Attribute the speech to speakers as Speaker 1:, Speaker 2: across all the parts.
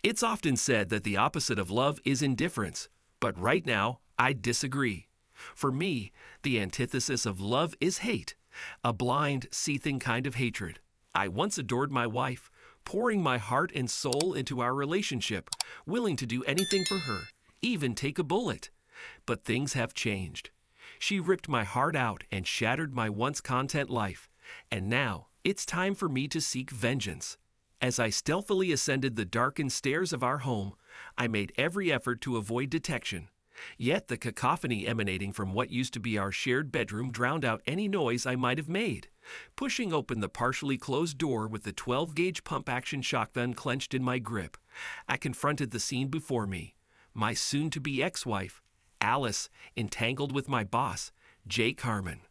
Speaker 1: It's often said that the opposite of love is indifference, but right now, I disagree. For me, the antithesis of love is hate, a blind, seething kind of hatred. I once adored my wife, pouring my heart and soul into our relationship, willing to do anything for her, even take a bullet. But things have changed. She ripped my heart out and shattered my once content life, and now it's time for me to seek vengeance. As I stealthily ascended the darkened stairs of our home, I made every effort to avoid detection. Yet the cacophony emanating from what used to be our shared bedroom drowned out any noise I might have made. Pushing open the partially closed door with the 12-gauge pump-action shotgun clenched in my grip, I confronted the scene before me. My soon-to-be ex-wife, Alice, entangled with my boss, Jake Harmon.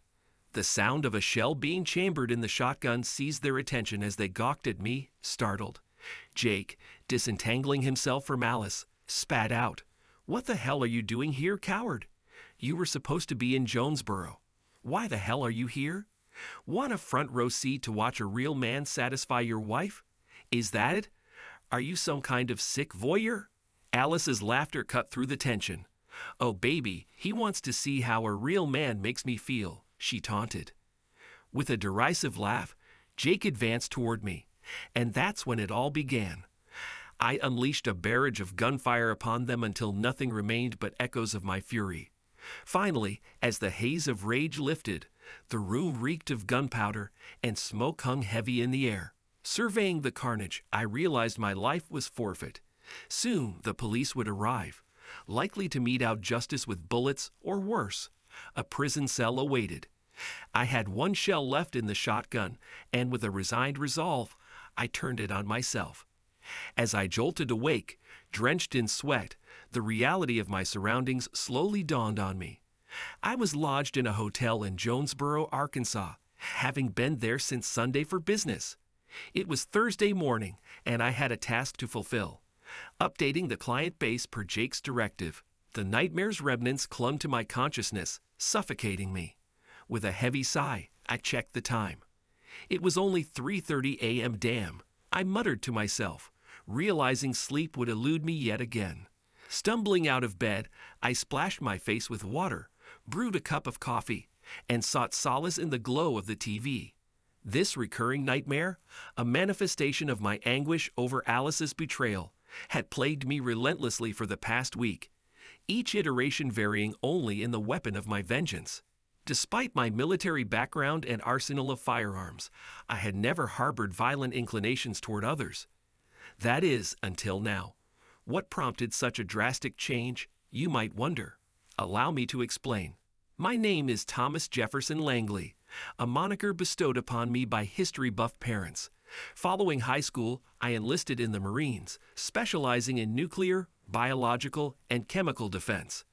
Speaker 1: The sound of a shell being chambered in the shotgun seized their attention as they gawked at me, startled. Jake, disentangling himself from Alice, spat out, "What the hell are you doing here, coward? You were supposed to be in Jonesboro. Why the hell are you here? Want a front row seat to watch a real man satisfy your wife? Is that it? Are you some kind of sick voyeur?" Alice's laughter cut through the tension. "Oh, baby, he wants to see how a real man makes me feel," she taunted. With a derisive laugh, Jake advanced toward me, and that's when it all began. I unleashed a barrage of gunfire upon them until nothing remained but echoes of my fury. Finally, as the haze of rage lifted, the room reeked of gunpowder, and smoke hung heavy in the air. Surveying the carnage, I realized my life was forfeit. Soon the police would arrive, likely to mete out justice with bullets or worse. A prison cell awaited. I had one shell left in the shotgun, and with a resigned resolve, I turned it on myself. As I jolted awake, drenched in sweat, the reality of my surroundings slowly dawned on me. I was lodged in a hotel in Jonesboro, Arkansas, having been there since Sunday for business. It was Thursday morning, and I had a task to fulfill. Updating the client base per Jake's directive, the nightmare's remnants clung to my consciousness, suffocating me. With a heavy sigh, I checked the time. It was only 3:30 a.m. Damn, I muttered to myself, realizing sleep would elude me yet again. Stumbling out of bed, I splashed my face with water, brewed a cup of coffee, and sought solace in the glow of the TV. This recurring nightmare, a manifestation of my anguish over Alice's betrayal, had plagued me relentlessly for the past week, each iteration varying only in the weapon of my vengeance. Despite my military background and arsenal of firearms, I had never harbored violent inclinations toward others. That is, until now. What prompted such a drastic change, you might wonder. Allow me to explain. My name is Thomas Jefferson Langley, a moniker bestowed upon me by history-buff parents. Following high school, I enlisted in the Marines, specializing in nuclear, biological, and chemical defense.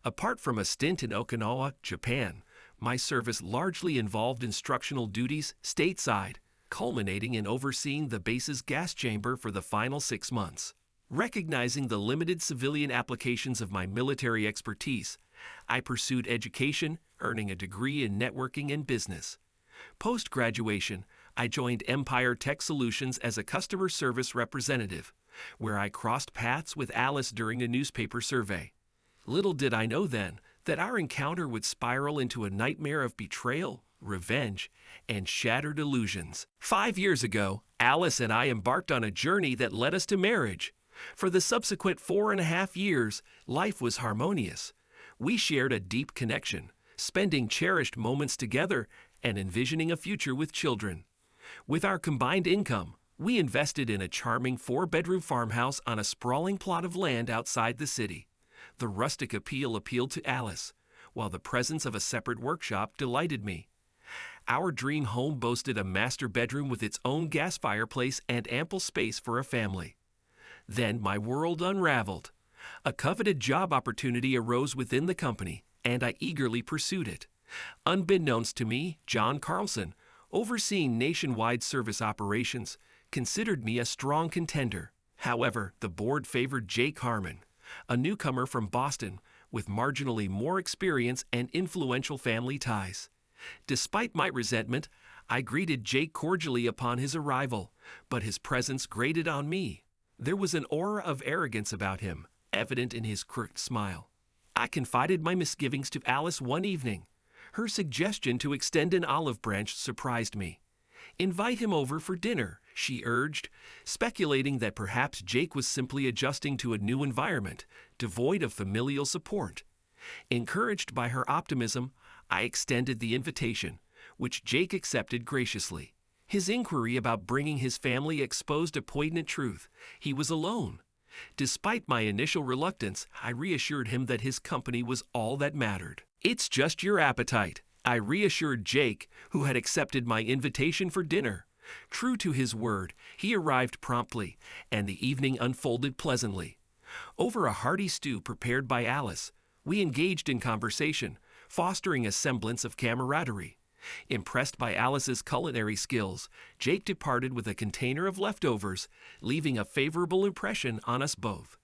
Speaker 1: Apart from a stint in Okinawa, Japan, my service largely involved instructional duties stateside, culminating in overseeing the base's gas chamber for the final 6 months. Recognizing the limited civilian applications of my military expertise, I pursued education, earning a degree in networking and business. Post-graduation, I joined Empire Tech Solutions as a customer service representative, where I crossed paths with Alice during a newspaper survey. Little did I know then that our encounter would spiral into a nightmare of betrayal, revenge, and shattered illusions. 5 years ago, Alice and I embarked on a journey that led us to marriage. For the subsequent 4.5 years, life was harmonious. We shared a deep connection, spending cherished moments together and envisioning a future with children. With our combined income, we invested in a charming 4-bedroom farmhouse on a sprawling plot of land outside the city. The rustic appeal appealed to Alice, while the presence of a separate workshop delighted me. Our dream home boasted a master bedroom with its own gas fireplace and ample space for a family. Then my world unraveled. A coveted job opportunity arose within the company, and I eagerly pursued it. Unbeknownst to me, John Carlson, overseeing nationwide service operations, considered me a strong contender. However, the board favored Jake Harmon, a newcomer from Boston with marginally more experience and influential family ties. Despite my resentment, I greeted Jake cordially upon his arrival, but his presence grated on me. There was an aura of arrogance about him, evident in his crooked smile. I confided my misgivings to Alice one evening. Her suggestion to extend an olive branch surprised me. "Invite him over for dinner," she urged, speculating that perhaps Jake was simply adjusting to a new environment, devoid of familial support. Encouraged by her optimism, I extended the invitation, which Jake accepted graciously. His inquiry about bringing his family exposed a poignant truth. He was alone. Despite my initial reluctance, I reassured him that his company was all that mattered. "It's just your appetite," I reassured Jake, who had accepted my invitation for dinner. True to his word, he arrived promptly, and the evening unfolded pleasantly. Over a hearty stew prepared by Alice, we engaged in conversation, fostering a semblance of camaraderie. Impressed by Alice's culinary skills, Jake departed with a container of leftovers, leaving a favorable impression on us both.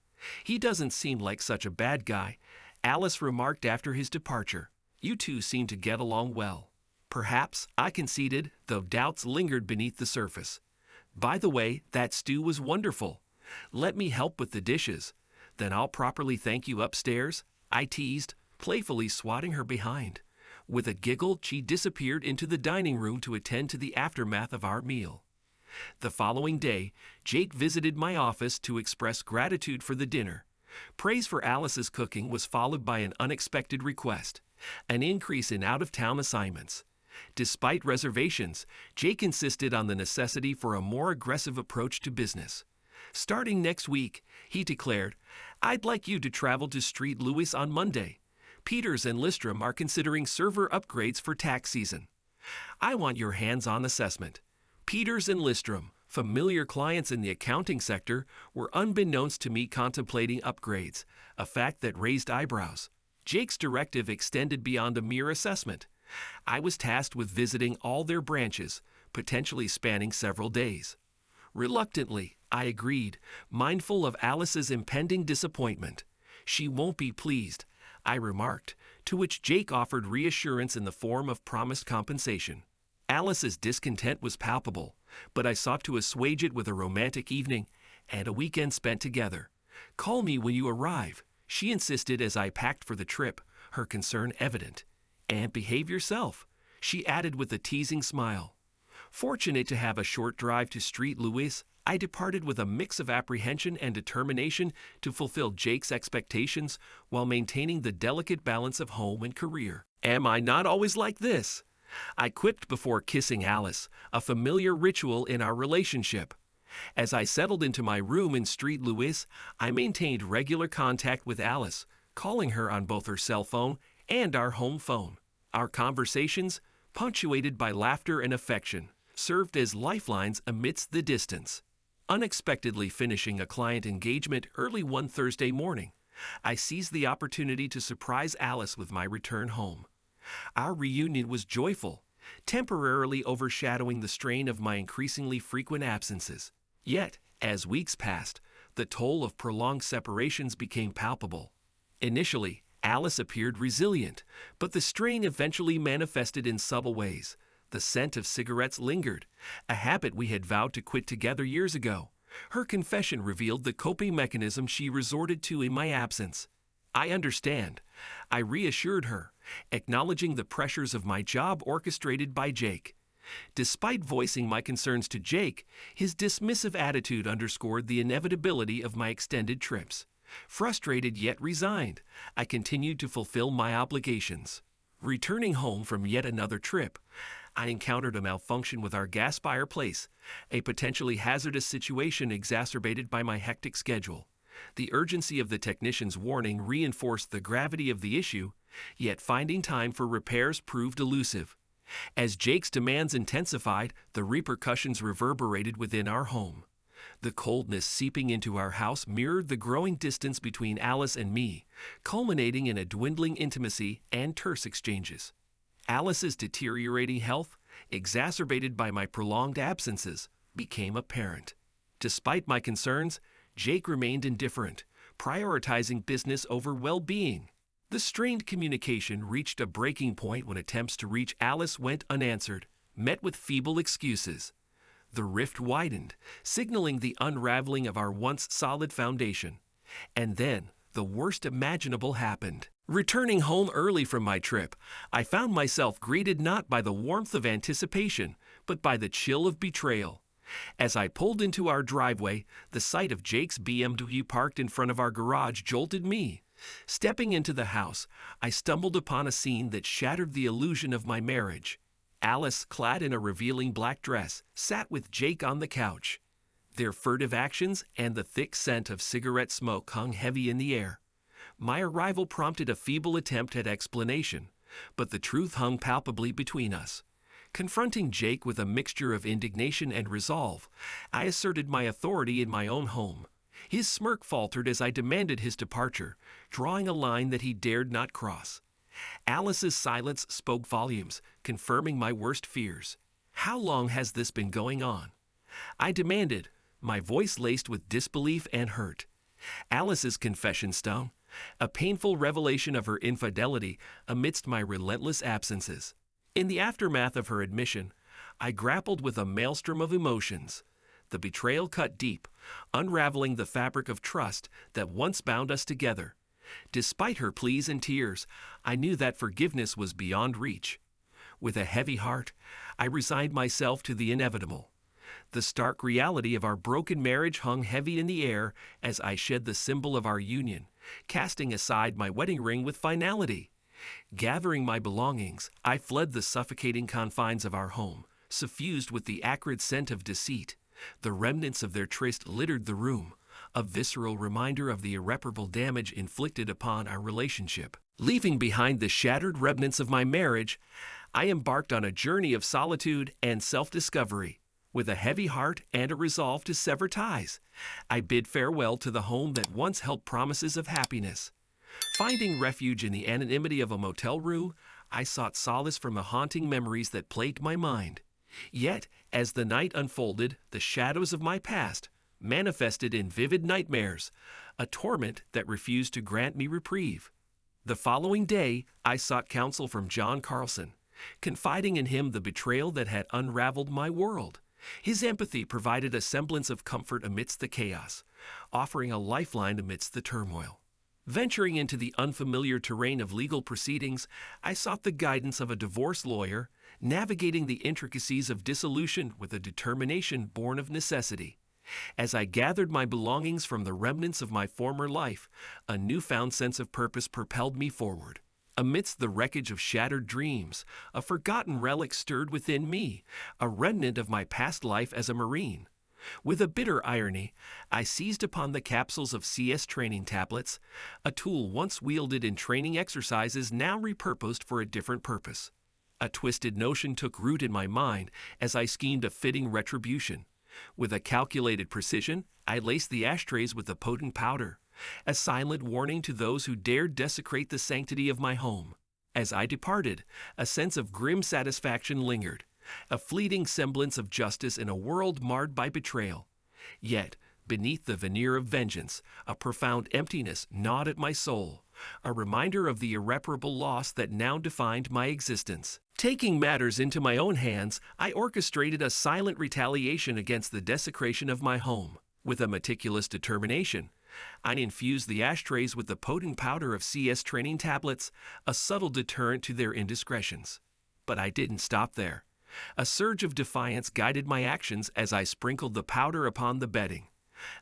Speaker 1: "He doesn't seem like such a bad guy," Alice remarked after his departure. "You two seem to get along well." "Perhaps," I conceded, though doubts lingered beneath the surface. "By the way, that stew was wonderful. Let me help with the dishes. Then I'll properly thank you upstairs," I teased, playfully swatting her behind. With a giggle, she disappeared into the dining room to attend to the aftermath of our meal. The following day, Jake visited my office to express gratitude for the dinner. Praise for Alice's cooking was followed by an unexpected request: an increase in out-of-town assignments. Despite reservations, Jake insisted on the necessity for a more aggressive approach to business. "Starting next week," he declared, "I'd like you to travel to St. Louis on Monday. Peters and Listrom are considering server upgrades for tax season. I want your hands-on assessment." Peters and Listrom, familiar clients in the accounting sector, were unbeknownst to me contemplating upgrades, a fact that raised eyebrows. Jake's directive extended beyond a mere assessment. I was tasked with visiting all their branches, potentially spanning several days. Reluctantly, I agreed, mindful of Alice's impending disappointment. "She won't be pleased," I remarked, to which Jake offered reassurance in the form of promised compensation. Alice's discontent was palpable, but I sought to assuage it with a romantic evening and a weekend spent together. "Call me when you arrive," she insisted as I packed for the trip, her concern evident. "And behave yourself," she added with a teasing smile. Fortunate to have a short drive to St. Louis, I departed with a mix of apprehension and determination to fulfill Jake's expectations while maintaining the delicate balance of home and career. "Am I not always like this?" I quipped before kissing Alice, a familiar ritual in our relationship. As I settled into my room in St. Louis, I maintained regular contact with Alice, calling her on both her cell phone and our home phone. Our conversations, punctuated by laughter and affection, served as lifelines amidst the distance. Unexpectedly finishing a client engagement early one Thursday morning, I seized the opportunity to surprise Alice with my return home. Our reunion was joyful, temporarily overshadowing the strain of my increasingly frequent absences. Yet, as weeks passed, the toll of prolonged separations became palpable. Initially, Alice appeared resilient, but the strain eventually manifested in subtle ways. The scent of cigarettes lingered, a habit we had vowed to quit together years ago. Her confession revealed the coping mechanism she resorted to in my absence. "I understand," I reassured her, acknowledging the pressures of my job orchestrated by Jake. Despite voicing my concerns to Jake, his dismissive attitude underscored the inevitability of my extended trips. Frustrated yet resigned, I continued to fulfill my obligations. Returning home from yet another trip, I encountered a malfunction with our gas fireplace, a potentially hazardous situation exacerbated by my hectic schedule. The urgency of the technician's warning reinforced the gravity of the issue, yet finding time for repairs proved elusive. As Jake's demands intensified, the repercussions reverberated within our home. The coldness seeping into our house mirrored the growing distance between Alice and me, culminating in a dwindling intimacy and terse exchanges. Alice's deteriorating health, exacerbated by my prolonged absences, became apparent. Despite my concerns, Jake remained indifferent, prioritizing business over well-being. The strained communication reached a breaking point when attempts to reach Alice went unanswered, met with feeble excuses. The rift widened, signaling the unraveling of our once solid foundation. And then, the worst imaginable happened. Returning home early from my trip, I found myself greeted not by the warmth of anticipation, but by the chill of betrayal. As I pulled into our driveway, the sight of Jake's BMW parked in front of our garage jolted me. Stepping into the house, I stumbled upon a scene that shattered the illusion of my marriage. Alice, clad in a revealing black dress, sat with Jake on the couch. Their furtive actions and the thick scent of cigarette smoke hung heavy in the air. My arrival prompted a feeble attempt at explanation, but the truth hung palpably between us. Confronting Jake with a mixture of indignation and resolve, I asserted my authority in my own home. His smirk faltered as I demanded his departure, drawing a line that he dared not cross. Alice's silence spoke volumes, confirming my worst fears. "How long has this been going on?" I demanded, my voice laced with disbelief and hurt. Alice's confession stung, a painful revelation of her infidelity amidst my relentless absences. In the aftermath of her admission, I grappled with a maelstrom of emotions. The betrayal cut deep, unraveling the fabric of trust that once bound us together. Despite her pleas and tears, I knew that forgiveness was beyond reach. With a heavy heart, I resigned myself to the inevitable. The stark reality of our broken marriage hung heavy in the air as I shed the symbol of our union, casting aside my wedding ring with finality. Gathering my belongings, I fled the suffocating confines of our home, suffused with the acrid scent of deceit. The remnants of their tryst littered the room, a visceral reminder of the irreparable damage inflicted upon our relationship. Leaving behind the shattered remnants of my marriage, I embarked on a journey of solitude and self-discovery. With a heavy heart and a resolve to sever ties, I bid farewell to the home that once held promises of happiness. Finding refuge in the anonymity of a motel room, I sought solace from the haunting memories that plagued my mind. Yet, as the night unfolded, the shadows of my past manifested in vivid nightmares, a torment that refused to grant me reprieve. The following day, I sought counsel from John Carlson, confiding in him the betrayal that had unraveled my world. His empathy provided a semblance of comfort amidst the chaos, offering a lifeline amidst the turmoil. Venturing into the unfamiliar terrain of legal proceedings, I sought the guidance of a divorce lawyer, navigating the intricacies of dissolution with a determination born of necessity. As I gathered my belongings from the remnants of my former life, a newfound sense of purpose propelled me forward. Amidst the wreckage of shattered dreams, a forgotten relic stirred within me, a remnant of my past life as a Marine. With a bitter irony, I seized upon the capsules of CS training tablets, a tool once wielded in training exercises now repurposed for a different purpose. A twisted notion took root in my mind as I schemed a fitting retribution. With a calculated precision, I laced the ashtrays with a potent powder, a silent warning to those who dared desecrate the sanctity of my home. As I departed, a sense of grim satisfaction lingered, a fleeting semblance of justice in a world marred by betrayal. Yet, beneath the veneer of vengeance, a profound emptiness gnawed at my soul, a reminder of the irreparable loss that now defined my existence. Taking matters into my own hands, I orchestrated a silent retaliation against the desecration of my home. With a meticulous determination, I infused the ashtrays with the potent powder of CS training tablets, a subtle deterrent to their indiscretions. But I didn't stop there. A surge of defiance guided my actions as I sprinkled the powder upon the bedding,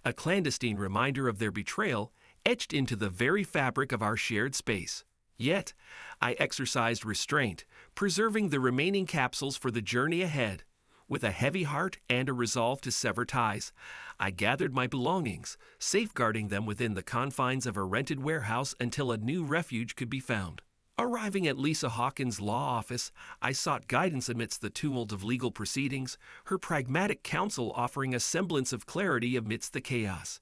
Speaker 1: a clandestine reminder of their betrayal etched into the very fabric of our shared space. Yet, I exercised restraint, preserving the remaining capsules for the journey ahead. With a heavy heart and a resolve to sever ties, I gathered my belongings, safeguarding them within the confines of a rented warehouse until a new refuge could be found. Arriving at Lisa Hawkins' law office, I sought guidance amidst the tumult of legal proceedings, her pragmatic counsel offering a semblance of clarity amidst the chaos.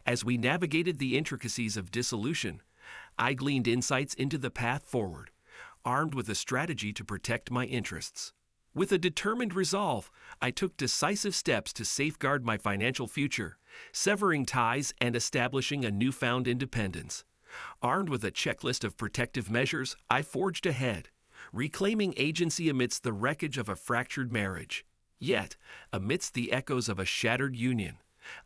Speaker 1: As we navigated the intricacies of dissolution, I gleaned insights into the path forward, armed with a strategy to protect my interests. With a determined resolve, I took decisive steps to safeguard my financial future, severing ties and establishing a newfound independence. Armed with a checklist of protective measures, I forged ahead, reclaiming agency amidst the wreckage of a fractured marriage. Yet, amidst the echoes of a shattered union,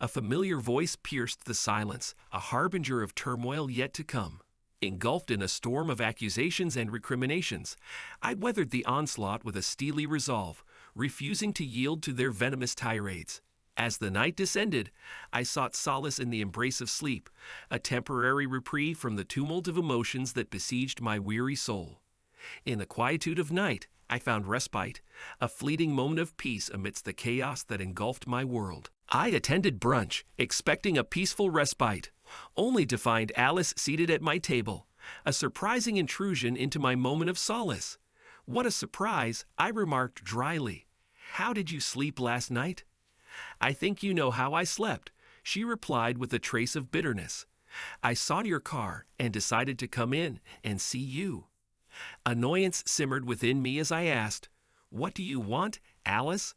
Speaker 1: a familiar voice pierced the silence, a harbinger of turmoil yet to come. Engulfed in a storm of accusations and recriminations, I weathered the onslaught with a steely resolve, refusing to yield to their venomous tirades. As the night descended, I sought solace in the embrace of sleep, a temporary reprieve from the tumult of emotions that besieged my weary soul. In the quietude of night, I found respite, a fleeting moment of peace amidst the chaos that engulfed my world. I attended brunch, expecting a peaceful respite, only to find Alice seated at my table, a surprising intrusion into my moment of solace. "What a surprise," I remarked dryly. "How did you sleep last night?" "I think you know how I slept," she replied with a trace of bitterness. "I saw your car and decided to come in and see you." Annoyance simmered within me as I asked, "What do you want, Alice?"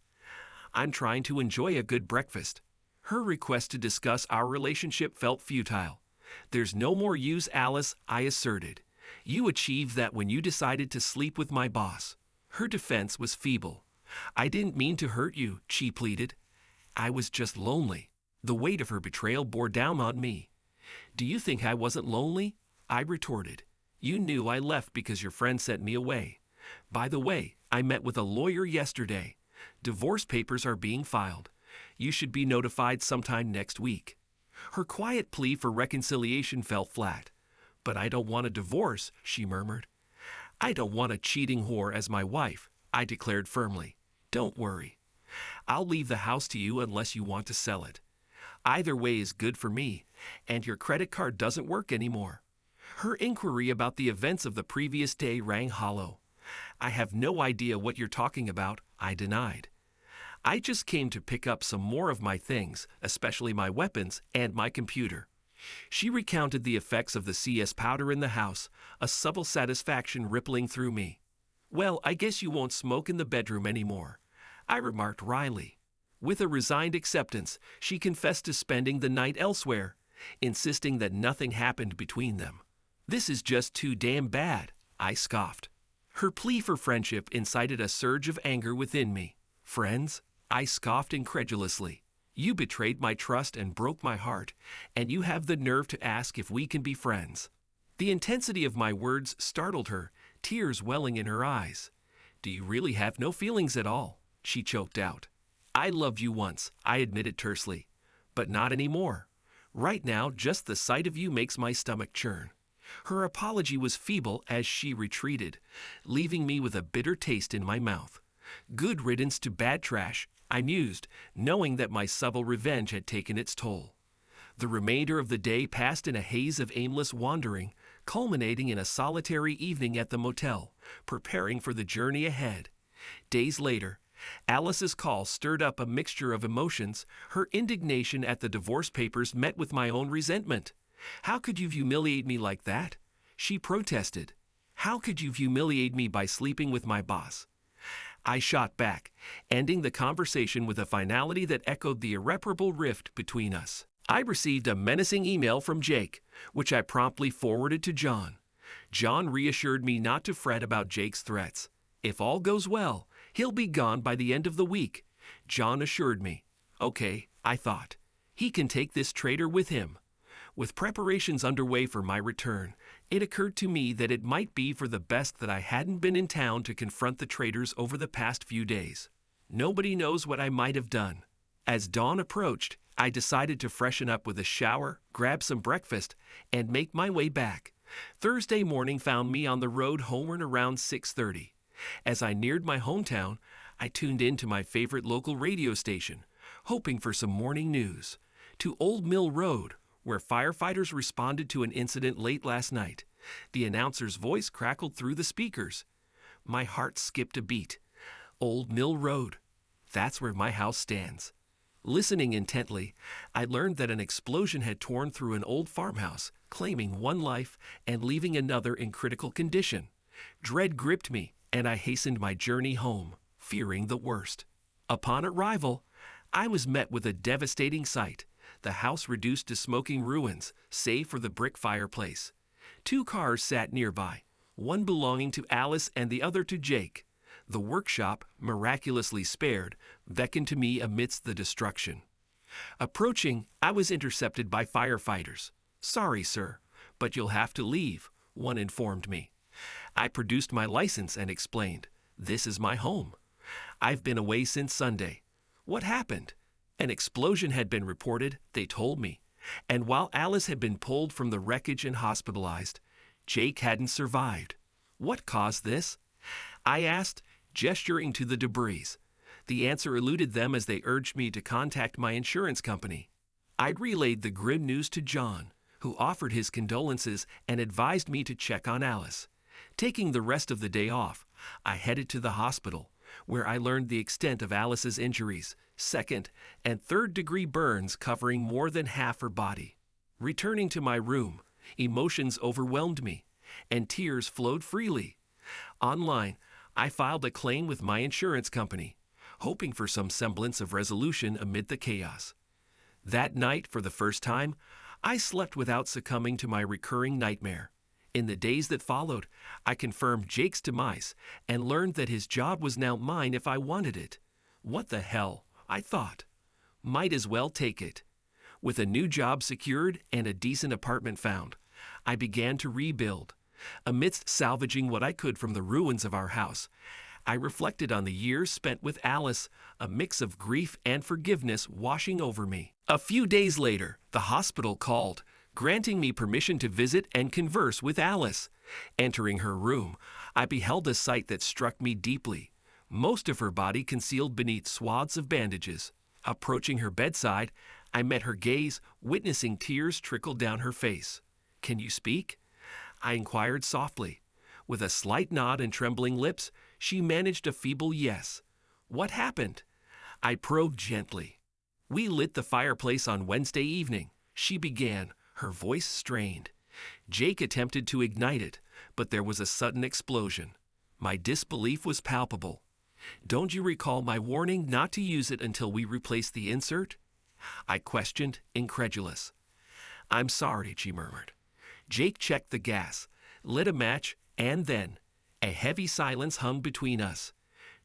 Speaker 1: "I'm trying to enjoy a good breakfast." Her request to discuss our relationship felt futile. "There's no more use, Alice," I asserted. "You achieved that when you decided to sleep with my boss." Her defense was feeble. "I didn't mean to hurt you," she pleaded. "I was just lonely." The weight of her betrayal bore down on me. "Do you think I wasn't lonely?" I retorted. "You knew I left because your friend sent me away. By the way, I met with a lawyer yesterday. Divorce papers are being filed. You should be notified sometime next week." Her quiet plea for reconciliation fell flat. "But I don't want a divorce," she murmured. "I don't want a cheating whore as my wife," I declared firmly. "Don't worry. I'll leave the house to you unless you want to sell it. Either way is good for me, and your credit card doesn't work anymore." Her inquiry about the events of the previous day rang hollow. "I have no idea what you're talking about," I denied. "I just came to pick up some more of my things, especially my weapons and my computer." She recounted the effects of the CS powder in the house, a subtle satisfaction rippling through me. "Well, I guess you won't smoke in the bedroom anymore," I remarked wryly. With a resigned acceptance, she confessed to spending the night elsewhere, insisting that nothing happened between them. "This is just too damn bad," I scoffed. Her plea for friendship incited a surge of anger within me. "Friends?" I scoffed incredulously. "You betrayed my trust and broke my heart, and you have the nerve to ask if we can be friends." The intensity of my words startled her, tears welling in her eyes. "Do you really have no feelings at all?" she choked out. "I loved you once," I admitted tersely, "but not anymore. Right now, just the sight of you makes my stomach churn." Her apology was feeble as she retreated, leaving me with a bitter taste in my mouth. Good riddance to bad trash, I mused, knowing that my subtle revenge had taken its toll. The remainder of the day passed in a haze of aimless wandering, culminating in a solitary evening at the motel, preparing for the journey ahead. Days later, Alice's call stirred up a mixture of emotions. Her indignation at the divorce papers met with my own resentment. "How could you humiliate me like that?" she protested. "How could you humiliate me by sleeping with my boss?" I shot back, ending the conversation with a finality that echoed the irreparable rift between us. I received a menacing email from Jake, which I promptly forwarded to John. John reassured me not to fret about Jake's threats. If all goes well, he'll be gone by the end of the week. John assured me. Okay, I thought. He can take this traitor with him. With preparations underway for my return, it occurred to me that it might be for the best that I hadn't been in town to confront the traitors over the past few days. Nobody knows what I might have done. As dawn approached, I decided to freshen up with a shower, grab some breakfast, and make my way back. Thursday morning found me on the road homeward around 6:30. As I neared my hometown, I tuned in to my favorite local radio station, hoping for some morning news. To Old Mill Road, where firefighters responded to an incident late last night. The announcer's voice crackled through the speakers. My heart skipped a beat. Old Mill Road. That's where my house stands. Listening intently, I learned that an explosion had torn through an old farmhouse, claiming one life and leaving another in critical condition. Dread gripped me, and I hastened my journey home, fearing the worst. Upon arrival, I was met with a devastating sight. The house reduced to smoking ruins, save for the brick fireplace. 2 cars sat nearby, one belonging to Alice and the other to Jake. The workshop, miraculously spared, beckoned to me amidst the destruction. Approaching, I was intercepted by firefighters. "Sorry, sir, but you'll have to leave," one informed me. I produced my license and explained, "This is my home. I've been away since Sunday." "What happened?" "An explosion had been reported," they told me, and while Alice had been pulled from the wreckage and hospitalized, Jake hadn't survived. "What caused this?" I asked, gesturing to the debris. The answer eluded them as they urged me to contact my insurance company. I'd relayed the grim news to John, who offered his condolences and advised me to check on Alice. Taking the rest of the day off, I headed to the hospital, where I learned the extent of Alice's injuries, second and third-degree burns covering more than half her body. Returning to my room, emotions overwhelmed me, and tears flowed freely. Online, I filed a claim with my insurance company, hoping for some semblance of resolution amid the chaos. That night, for the first time, I slept without succumbing to my recurring nightmare. In the days that followed, I confirmed Jake's demise and learned that his job was now mine if I wanted it. What the hell, I thought. Might as well take it. With a new job secured and a decent apartment found, I began to rebuild. Amidst salvaging what I could from the ruins of our house, I reflected on the years spent with Alice, a mix of grief and forgiveness washing over me. A few days later, the hospital called, granting me permission to visit and converse with Alice. Entering her room, I beheld a sight that struck me deeply. Most of her body concealed beneath swaths of bandages. Approaching her bedside, I met her gaze, witnessing tears trickle down her face. "Can you speak?" I inquired softly. With a slight nod and trembling lips, she managed a feeble yes. "What happened?" I probed gently. "We lit the fireplace on Wednesday evening," she began, her voice strained. "Jake attempted to ignite it, but there was a sudden explosion." My disbelief was palpable. "Don't you recall my warning not to use it until we replaced the insert?" I questioned, incredulous. "I'm sorry," she murmured. Jake checked the gas, lit a match, and then a heavy silence hung between us.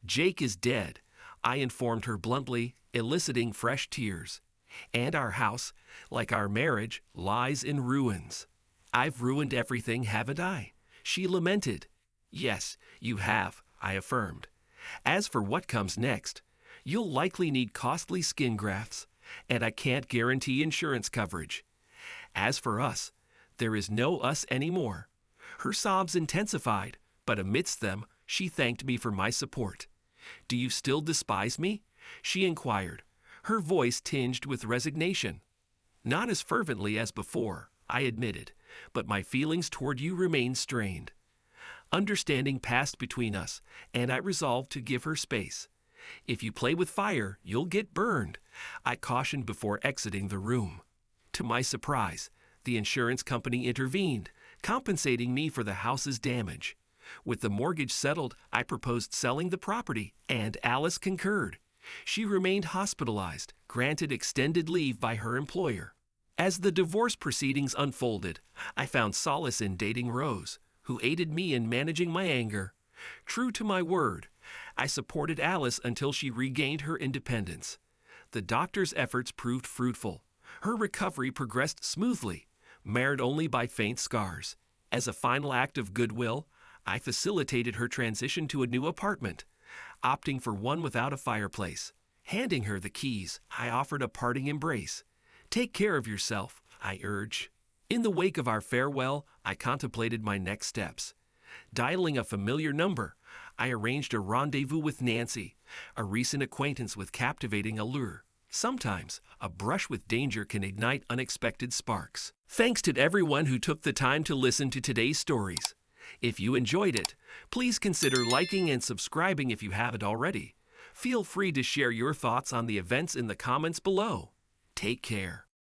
Speaker 1: "Jake is dead," I informed her bluntly, eliciting fresh tears. "And our house, like our marriage, lies in ruins." "I've ruined everything, haven't I?" she lamented. "Yes, you have," I affirmed. "As for what comes next, you'll likely need costly skin grafts, and I can't guarantee insurance coverage. As for us, there is no us anymore." Her sobs intensified, but amidst them, she thanked me for my support. "Do you still despise me?" she inquired, her voice tinged with resignation. "Not as fervently as before," I admitted, "but my feelings toward you remain strained." Understanding passed between us, and I resolved to give her space. "If you play with fire, you'll get burned," I cautioned before exiting the room. To my surprise, the insurance company intervened, compensating me for the house's damage. With the mortgage settled, I proposed selling the property, and Alice concurred. She remained hospitalized, granted extended leave by her employer. As the divorce proceedings unfolded, I found solace in dating Rose, who aided me in managing my anger. True to my word, I supported Alice until she regained her independence. The doctor's efforts proved fruitful. Her recovery progressed smoothly, marred only by faint scars. As a final act of goodwill, I facilitated her transition to a new apartment, opting for one without a fireplace. Handing her the keys, I offered a parting embrace. "Take care of yourself," I urged. In the wake of our farewell, I contemplated my next steps. Dialing a familiar number, I arranged a rendezvous with Nancy, a recent acquaintance with captivating allure. Sometimes, a brush with danger can ignite unexpected sparks. Thanks to everyone who took the time to listen to today's stories. If you enjoyed it, please consider liking and subscribing if you haven't already. Feel free to share your thoughts on the events in the comments below. Take care.